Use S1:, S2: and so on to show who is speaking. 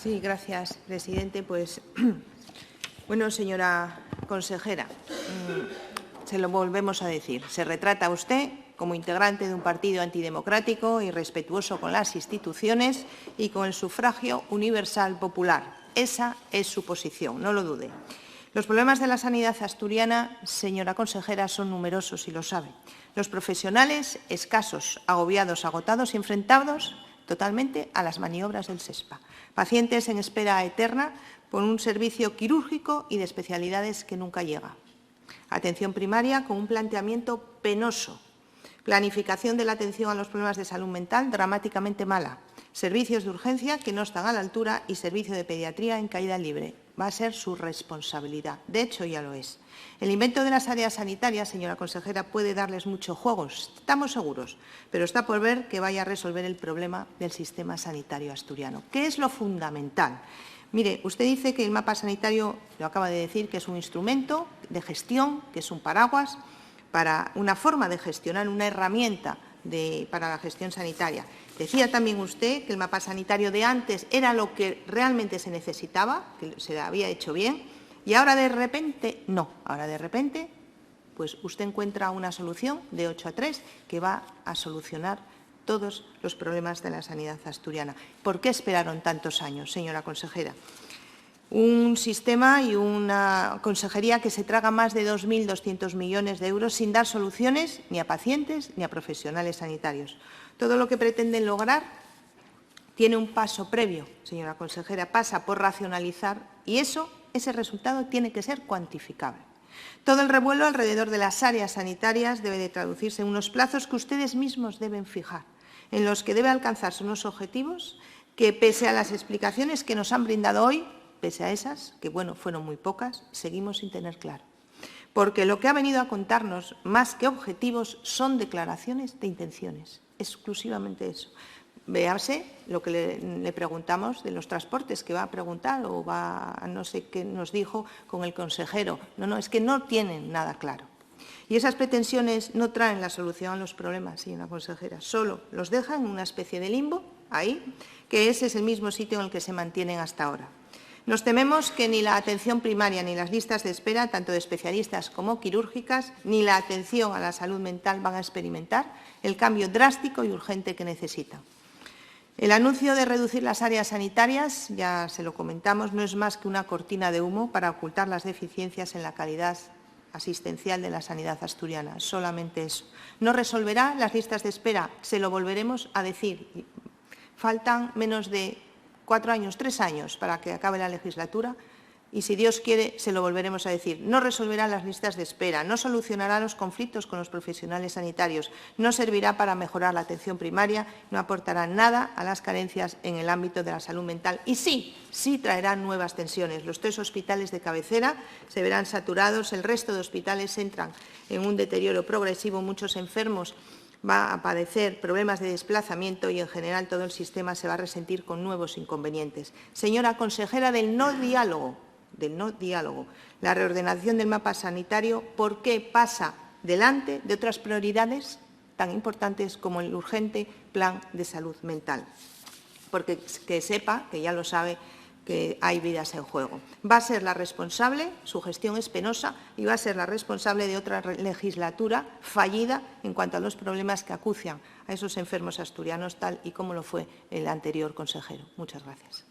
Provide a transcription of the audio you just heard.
S1: Sí, gracias, presidente. Pues, bueno, señora consejera, se lo volvemos a decir. Se retrata a usted como integrante de un partido antidemocrático, irrespetuoso con las instituciones y con el sufragio universal popular. Esa es su posición, no lo dude. Los problemas de la sanidad asturiana, señora consejera, son numerosos y lo sabe. Los profesionales escasos, agobiados, agotados y enfrentados totalmente a las maniobras del SESPA. Pacientes en espera eterna por un servicio quirúrgico y de especialidades que nunca llega. Atención primaria con un planteamiento penoso. Planificación de la atención a los problemas de salud mental dramáticamente mala. Servicios de urgencia que no están a la altura y servicio de pediatría en caída libre. Va a ser su responsabilidad. De hecho, ya lo es. El invento de las áreas sanitarias, señora consejera, puede darles mucho juego, estamos seguros, pero está por ver que vaya a resolver el problema del sistema sanitario asturiano, que es lo fundamental. Mire, usted dice que el mapa sanitario, lo acaba de decir, que es un instrumento de gestión, que es un paraguas para una forma de gestionar, una herramienta para la gestión sanitaria. Decía también usted que el mapa sanitario de antes era lo que realmente se necesitaba, que se había hecho bien, y ahora de repente no. Ahora de repente, pues usted encuentra una solución de 8-3 que va a solucionar todos los problemas de la sanidad asturiana. ¿Por qué esperaron tantos años, señora consejera? Un sistema y una consejería que se traga más de 2.200 millones de euros sin dar soluciones ni a pacientes ni a profesionales sanitarios. Todo lo que pretenden lograr tiene un paso previo, señora consejera, pasa por racionalizar y ese resultado tiene que ser cuantificable. Todo el revuelo alrededor de las áreas sanitarias debe de traducirse en unos plazos que ustedes mismos deben fijar, en los que debe alcanzarse unos objetivos que, pese a las explicaciones que nos han brindado hoy, pese a esas, que bueno, fueron muy pocas, seguimos sin tener claro. Porque lo que ha venido a contarnos, más que objetivos, son declaraciones de intenciones, exclusivamente eso. Véase lo que le preguntamos de los transportes, que va a preguntar o va a no sé qué nos dijo con el consejero. No, es que no tienen nada claro. Y esas pretensiones no traen la solución a los problemas, señora consejera, solo los dejan en una especie de limbo, ahí, que ese es el mismo sitio en el que se mantienen hasta ahora. Nos tememos que ni la atención primaria ni las listas de espera, tanto de especialistas como quirúrgicas, ni la atención a la salud mental van a experimentar el cambio drástico y urgente que necesitan. El anuncio de reducir las áreas sanitarias, ya se lo comentamos, no es más que una cortina de humo para ocultar las deficiencias en la calidad asistencial de la sanidad asturiana. Solamente eso. No resolverá las listas de espera, se lo volveremos a decir. Faltan menos de 4 años, 3 años para que acabe la legislatura y, si Dios quiere, se lo volveremos a decir. No resolverá las listas de espera, no solucionará los conflictos con los profesionales sanitarios, no servirá para mejorar la atención primaria, no aportará nada a las carencias en el ámbito de la salud mental y sí traerá nuevas tensiones. Los 3 hospitales de cabecera se verán saturados, el resto de hospitales entran en un deterioro progresivo, muchos enfermos va a padecer problemas de desplazamiento y, en general, todo el sistema se va a resentir con nuevos inconvenientes. Señora consejera, del no diálogo, la reordenación del mapa sanitario, ¿por qué pasa delante de otras prioridades tan importantes como el urgente plan de salud mental? Porque que sepa, que ya lo sabe, que hay vidas en juego. Va a ser la responsable, su gestión es penosa, y va a ser la responsable de otra legislatura fallida en cuanto a los problemas que acucian a esos enfermos asturianos, tal y como lo fue el anterior consejero. Muchas gracias.